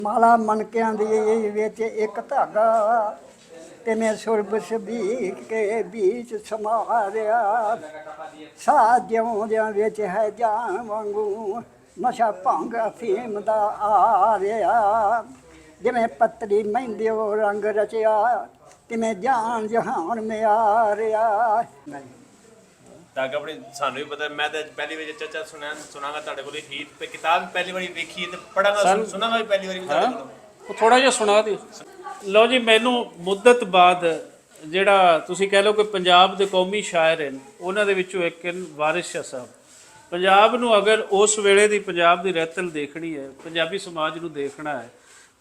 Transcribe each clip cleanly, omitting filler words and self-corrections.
ਮਾਲਾ ਮਣਕਿਆਂ ਦੀ ਵਿੱਚ ਇੱਕ ਧਾਗਾ ਤੇ ਮੈਂ ਸੁਰਬ ਸਬੀਕ ਕੇ ਵਿੱਚ ਸਮਾਰਿਆ। ਸਾਹ ਜਿਉਂਦਿਆਂ ਵਿੱਚ ਹੈ ਜਾਨ ਵਾਂਗੂ ਨਸ਼ਾ ਭੰਗ ਅਫੀਮ ਦਾ ਆ ਰਿਹਾ। ਜਿਵੇਂ ਪੱਤਰੀ ਮਹਿੰਦਿਓ ਰੰਗ ਰਚਿਆ ਤਿਵੇਂ ਜਾਨ ਜਹਾਨ ਮਿਆਰਿਆ। ਤਾਂ ਕਿ ਆਪਣੀ ਸਾਨੂੰ ਵੀ ਪਤਾ। ਮੈਂ ਤਾਂ ਪਹਿਲੀ ਵਾਰੀ ਚਾਚਾ ਸੁਣਾਗਾ ਤੁਹਾਡੇ ਕੋਲ ਹੀਰ ਤੇ ਕਿਤਾਬ ਪਹਿਲੀ ਵਾਰੀ ਵੇਖੀ ਤੇ ਪੜਾਂਗਾ ਸੁਣਾਗਾ ਵੀ ਪਹਿਲੀ ਵਾਰੀ ਵੀ ਤੁਹਾਡੇ ਕੋਲ ਥੋੜਾ ਜਿਹਾ ਸੁਣਾ ਦਿਓ। ਲਓ ਜੀ, ਮੈਨੂੰ ਮੁੱਦਤ ਬਾਅਦ ਜਿਹੜਾ ਤੁਸੀਂ ਕਹਿ ਲਓ ਕਿ ਪੰਜਾਬ ਦੇ ਕੌਮੀ ਸ਼ਾਇਰ ਹਨ, ਉਹਨਾਂ ਦੇ ਵਿੱਚੋਂ ਇੱਕ ਹਨ ਵਾਰਿਸ ਸ਼ਾਹ ਸਾਹਿਬ। ਪੰਜਾਬ ਨੂੰ ਅਗਰ ਉਸ ਵੇਲੇ ਦੀ ਪੰਜਾਬ ਦੀ ਰਹਿਤਲ ਦੇਖਣੀ ਹੈ, ਪੰਜਾਬੀ ਸਮਾਜ ਨੂੰ ਦੇਖਣਾ ਹੈ,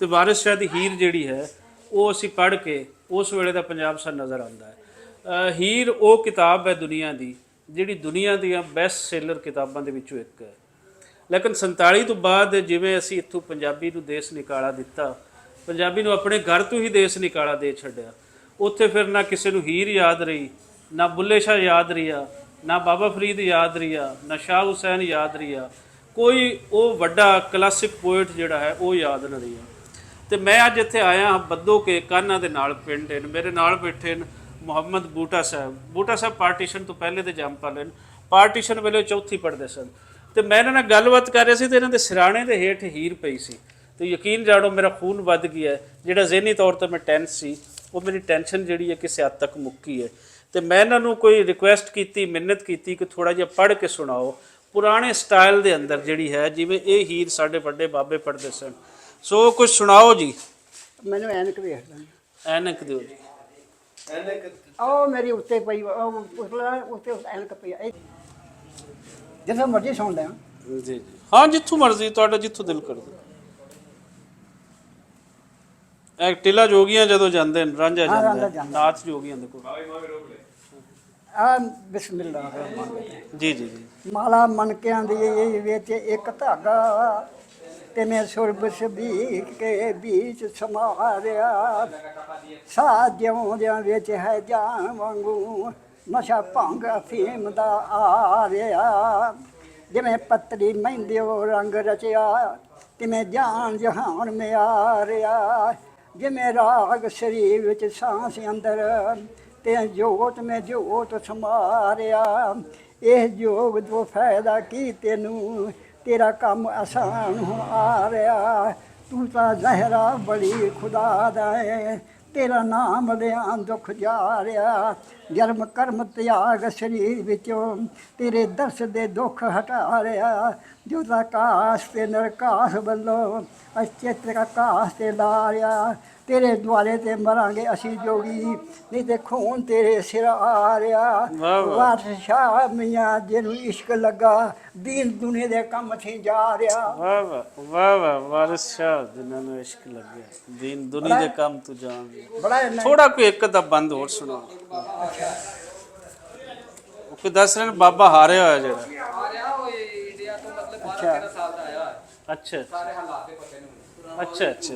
ਤੇ ਵਾਰਿਸ ਸ਼ਾਹ ਦੀ ਹੀਰ ਜਿਹੜੀ ਹੈ ਉਹ ਅਸੀਂ ਪੜ੍ਹ ਕੇ ਉਸ ਵੇਲੇ ਦਾ ਪੰਜਾਬ ਸਾਨੂੰ ਨਜ਼ਰ ਆਉਂਦਾ ਹੈ। ਹੀਰ ਉਹ ਕਿਤਾਬ ਹੈ ਦੁਨੀਆ ਦੀ ਜਿਹੜੀ ਦੁਨੀਆ ਦੀਆਂ ਬੈਸਟ ਸੇਲਰ ਕਿਤਾਬਾਂ ਦੇ ਵਿੱਚੋਂ ਇੱਕ ਹੈ। ਲੇਕਿਨ 47 ਤੋਂ ਬਾਅਦ ਜਿਵੇਂ ਅਸੀਂ ਇੱਥੋਂ ਪੰਜਾਬੀ ਨੂੰ ਦੇਸ਼ ਨਿਕਾਲਾ ਦਿੱਤਾ, ਪੰਜਾਬੀ ਨੂੰ ਆਪਣੇ ਘਰ ਤੋਂ ਹੀ ਦੇਸ਼ ਨਿਕਾਲਾ ਦੇ ਛੱਡਿਆ, ਉੱਥੇ ਫਿਰ ਨਾ ਕਿਸੇ ਨੂੰ ਹੀਰ ਯਾਦ ਰਹੀ, ਨਾ ਬੁੱਲੇ ਸ਼ਾਹ ਯਾਦ ਰਿਹਾ, ਨਾ ਬਾਬਾ ਫਰੀਦ ਯਾਦ ਰਿਹਾ, ਨਾ ਸ਼ਾਹ ਹੁਸੈਨ ਯਾਦ ਰਿਹਾ, ਕੋਈ ਉਹ ਵੱਡਾ ਕਲਾਸਿਕ ਪੋਇਟ ਜਿਹੜਾ ਹੈ ਉਹ ਯਾਦ ਨਹੀਂ ਰਿਹਾ। ਤੇ ਮੈਂ ਅੱਜ ਇੱਥੇ ਆਇਆ ਬੱਦੋ ਕੇ ਕਾਨਾ ਦੇ ਨਾਲ ਪਿੰਡ ਹਨ, ਮੇਰੇ ਨਾਲ ਬੈਠੇ ਨੇ ਮੁਹੰਮਦ ਬੂਟਾ ਸਾਹਿਬ। ਬੂਟਾ ਸਾਹਿਬ ਪਾਰਟੀਸ਼ਨ ਤੋਂ ਪਹਿਲੇ ਦੇ ਜੰਮਪਲ ਹਨ, ਪਾਰਟੀਸ਼ਨ ਵੇਲੇ ਚੌਥੀ ਪੜ੍ਹਦੇ ਸਨ। ਤੇ ਮੈਂ ਇਹਨਾਂ ਨਾਲ ਗੱਲਬਾਤ ਕਰ ਰਿਹਾ ਸੀ ਤੇ ਇਹਨਾਂ ਦੇ ਸਿਰਾਣੇ ਦੇ ਹੇਠ ਹੀਰ ਪਈ ਸੀ। ਤੇ ਯਕੀਨ ਜਾਣੋ ਮੇਰਾ ਖੂਨ ਵੱਧ ਗਿਆ। ਜਿਹੜਾ ਜ਼ਹਿਨੀ ਤੌਰ 'ਤੇ ਮੈਂ ਟੈਂਸ ਸੀ, ਉਹ ਮੇਰੀ ਟੈਨਸ਼ਨ ਜਿਹੜੀ ਹੈ ਕਿਸੇ ਹੱਦ ਤੱਕ ਮੁੱਕੀ ਹੈ। ਤੇ ਮੈਂ ਇਹਨਾਂ ਨੂੰ ਕੋਈ ਰਿਕੁਐਸਟ ਕੀਤੀ, ਮਿੰਨਤ ਕੀਤੀ ਕਿ ਥੋੜ੍ਹਾ ਜਿਹਾ ਪੜ੍ਹ ਕੇ ਸੁਣਾਓ ਪੁਰਾਣੇ ਸਟਾਈਲ ਦੇ ਅੰਦਰ ਜਿਹੜੀ ਹੈ, ਜਿਵੇਂ ਇਹ ਹੀਰ ਸਾਡੇ ਵੱਡੇ ਬਾਬੇ ਪੜ੍ਹਦੇ ਸਨ। ਸੋ ਕੁਝ ਸੁਣਾਓ ਜੀ। ਮੈਨੂੰ ਐਨਕ ਵੇਖਦਾ ਐਨਕ ਦਿਓ ਜੀ। ਉਹ ਮੇਰੀ ਉੱਤੇ ਪਈ, ਉੱਤੇ ਐਨਕ ਪਈ। ਜਿੱਥੇ ਮਰਜ਼ੀ ਸੁਣ ਲਿਆ ਜੀ ਜੀ, ਹਾਂ ਜਿੱਥੋਂ ਮਰਜ਼ੀ ਤੁਹਾਡਾ ਜਿੱਥੋਂ ਦਿਲ ਕਰਦਾ। ਇਹ ਟਿਲਾ ਜੋਗੀਆਂ ਜਦੋਂ ਜਾਂਦੇ ਨੇ, ਰਾਂਝਾ ਜਾਂਦਾ ਨਾਥ ਜੋਗੀਆਂ ਦੇ ਕੋਲ। ਆ ਬਿਸਮਿਲ੍ਲਾ ਜੀ ਜੀ ਜੀ। ਮਾਲਾ ਮਣਕਿਆਂ ਦੀ ਵਿੱਚ ਇੱਕ ਧਾਗਾ ਤੇ ਮੈਂ ਸੁਰਬ ਸਬੀਕ ਕੇ ਵਿੱਚ ਸਮਾਰਿਆ। ਸਾਹ ਜਿਉਂਦਿਆਂ ਵਿੱਚ ਹੈ ਜਾਨ ਵਾਂਗੂ ਨਸ਼ਾ ਭੰਗ ਅਫੀਮ ਦਾ ਆ ਰਿਹਾ। ਜਿਵੇਂ ਪੱਤਰੀ ਮਹਿੰਦਿਓ ਰੰਗ ਰਚਿਆ ਤਿਵੇਂ ਜਾਨ ਜਹਾਨ ਮਿਆਰਿਆ। ਜਿਵੇਂ ਰਾਗ ਸਰੀਰ ਵਿੱਚ ਸਾਂਸ ਅੰਦਰ ਤੇ ਜੋਤ ਮੈਂ ਜੋਤ ਸਮਾਰਿਆ। ਇਹ ਜੋਗ ਤੋਂ ਫਾਇਦਾ ਕੀ ਤੈਨੂੰ, ਤੇਰਾ ਕੰਮ ਆਸਾਨ ਹੋ ਆ ਰਿਹਾ। ਤੂੰ ਤਾਂ ਜ਼ਹਿਰਾ ਬੜੀ ਖੁਦਾ ਦਾ ਹੈ, ਤੇਰਾ ਨਾਮ ਲਿਆਂ ਦੁੱਖ ਜਾ ਰਿਹਾ। ਜਨਮ ਕਰਮ ਤਿਆਗ ਸਰੀਰ ਵਿੱਚੋਂ ਤੇਰੇ ਦਰਸ ਦੇ ਦੁੱਖ ਹਟਾ ਰਿਹਾ। ਜੋ ਤਾਂ ਆਕਾਸ਼ ਤੇ ਨਰਕਾਸ਼ ਵੱਲੋਂ ਅਚੇਤ ਆਕਾਸ਼ ਤੇ ਲਾਰਿਆ। ਤੇਰੇ ਦੁਆਲੇ ਤੇ ਮਰਾਂਗੇ ਅਸੀਂ ਜੋਗੀ, ਨਹੀਂ ਤੇ ਖੂਨ ਤੇਰੇ ਸਿਰ ਆ ਰਿਹਾ। ਵਾਰਿਸ ਸ਼ਾਹ ਮੀਆਂ ਜਿਹਨੂੰ ਇਸ਼ਕ ਲੱਗਾ ਦੀਨ ਦੁਨੀਆ ਦੇ ਕੰਮ ਥੀ ਜਾ ਰਿਹਾ। ਵਾਹ ਵਾਹ ਵਾਹ ਵਾਹ, ਵਾਰਿਸ ਸ਼ਾਹ ਜਿਨ੍ਹਾਂ ਨੂੰ ਇਸ਼ਕ ਲੱਗਿਆ ਦੀਨ ਦੁਨੀਆ ਦੇ ਕੰਮ ਤੂੰ ਜਾਣ। ਥੋੜਾ ਕੋਈ ਇੱਕ ਦਾ ਬੰਦ ਹੋਰ ਸੁਣਾਓ। ਉਹ ਕੋਈ ਦੱਸ ਰਹੇ ਨੇ ਬਾਬਾ ਹਾਰਿਆ ਹੋਇਆ ਜਿਹੜਾ। ਅੱਛਾ ਅੱਛਾ ਅੱਛਾ ਅੱਛਾ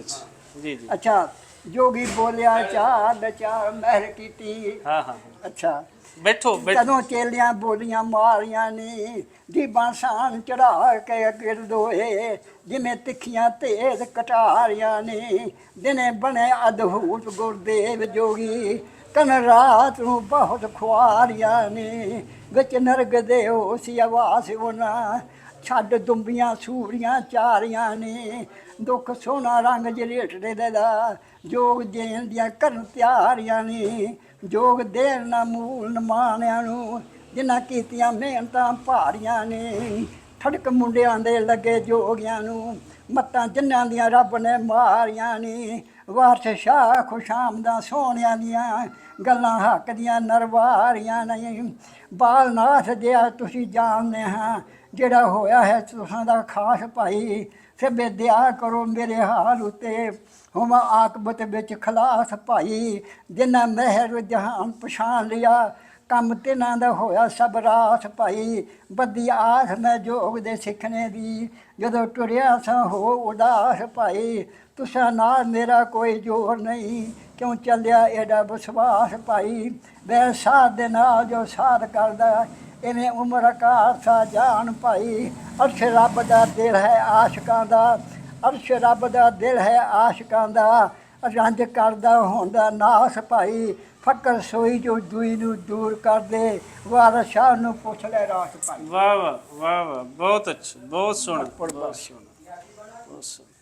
ਜੀ ਜੀ। ਅੱਛਾ, ਜੋਗੀ ਬੋਲਿਆ ਚਾਹ ਚਾਹ ਮਹਿਰ ਕੀਤੀ। ਹਾਂ ਹਾਂ ਅੱਛਾ ਬੈਠੋ ਕਦੋਂ ਚੇਲੀਆਂ ਬੋਲੀਆਂ ਮਾਰੀਆਂ ਨੇ ਦੀਬਾਂ ਸਾਨ ਚੜਾ ਕੇ ਗਿਰਦੋਏ। ਜਿਵੇਂ ਤਿੱਖੀਆਂ ਤੇਜ਼ ਕਟਾਰੀਆਂ ਨੇ ਦਿਨੇ ਬਣੇ ਅਦਭੁਤ ਗੁਰਦੇਵ ਜੋਗੀ। ਕਨ ਰਾਤ ਨੂੰ ਬਹੁਤ ਖੁਆਰੀਆਂ ਨੇ ਵਿੱਚ ਨਰਗ ਦੇ ਹੋਸੀ ਆਵਾਸ ਉਹਨਾਂ। ਛੱਡ ਦੁੰਬੀਆਂ ਸੂਰੀਆਂ ਚਾਰੀਆਂ ਨੇ ਦੁੱਖ ਸੋਹਣਾ ਰੰਗ ਜਲੇਟੜੇ ਦਾ। ਜੋਗ ਦੇਣ ਦੀਆਂ ਕਰਨ ਤਿਆਰੀਆਂ ਨੇ ਜੋਗ ਦੇਣ ਨਾ ਮੂਲ ਨਮਾਣਿਆਂ ਨੂੰ। ਜਿਨ੍ਹਾਂ ਕੀਤੀਆਂ ਮਿਹਨਤਾਂ ਭਾਰੀਆਂ ਨੇ ਠੜਕ ਮੁੰਡਿਆਂ ਦੇ ਲੱਗੇ ਜੋਗੀਆਂ ਨੂੰ। ਮੱਤਾਂ ਜਿਨ੍ਹਾਂ ਦੀਆਂ ਰੱਬ ਨੇ ਮਾਰੀਆਂ ਨੇ। ਵਾਰਿਸ ਸ਼ਾਹ ਖੁਸ਼ਾਮਦਾਂ ਸੋਹਣਿਆਂ ਦੀਆਂ ਗੱਲਾਂ ਹੱਕ ਦੀਆਂ ਨਰਵਾਰੀਆਂ ਨਹੀਂ। ਬਾਲਨਾਥ ਜਿਹਾ ਤੁਸੀਂ ਜਾਣਦੇ ਹਾਂ ਜਿਹੜਾ ਹੋਇਆ ਹੈ ਤੁਸਾਂ ਦਾ ਖਾਸ ਭਾਈ। ਸਭੇ ਦਿਆ ਕਰੋ ਮੇਰੇ ਹਾਲ ਉੱਤੇ ਹੋਵਾਂ ਆਕਬਤ ਵਿੱਚ ਖਲਾਸ ਭਾਈ। ਜਿਨ੍ਹਾਂ ਮਹਿਰ ਜਹਾਨ ਪਛਾਣ ਲਿਆ ਕੰਮ ਤਿਨਾਂ ਦਾ ਹੋਇਆ ਸਭ ਰਾਸ ਭਾਈ। ਬੱਦੀ ਆਸ ਮੈਂ ਜੋਗ ਦੇ ਸਿੱਖਣੇ ਦੀ ਜਦੋਂ ਟੁਰਿਆ ਸਾਂ ਹੋ ਉਦਾਸ ਭਾਈ। ਤੁਸਾਂ ਨਾਲ ਮੇਰਾ ਕੋਈ ਜ਼ੋਰ ਨਹੀਂ ਕਿਉਂ ਚੱਲਿਆ ਐਡਾ ਵਿਸ਼ਵਾਸ ਭਾਈ। ਵੈ ਸਾਧ ਦੇ ਨਾਲ ਜੋ ਸਾਧ ਕਰਦਾ ਇਵੇਂ ਉਮਰ ਕਾਰਸਾ ਜਾਣ ਭਾਈ। ਅਰਸ਼ ਰੱਬ ਦਾ ਦਿਲ ਹੈ ਆਸ਼ਕਾਂ ਦਾ ਅਰਸ਼ ਰੱਬ ਦਾ ਦਿਲ ਹੈ ਆਸ਼ਿਕਾਂ ਦਾ, ਰੰਜ ਕਰਦਾ ਹੁੰਦਾ ਨਾਸ ਭਾਈ, ਫਕਰ ਸੋਈ ਜੋ ਦੂਈ ਨੂੰ ਦੂਰ ਕਰ ਦੇ, ਵਾਰਿਸ ਸ਼ਾਹ ਨੂੰ ਪੁੱਛ ਲੈ ਰਾਸ ਭਾਈ। ਵਾਹ ਵਾਹ ਵਾਹ ਵਾਹ, ਬਹੁਤ ਅੱਛਾ, ਬਹੁਤ ਸੋਹਣਾ, ਬਹੁਤ ਸੋਹਣਾ, ਬਹੁਤ ਸੋਹਣਾ।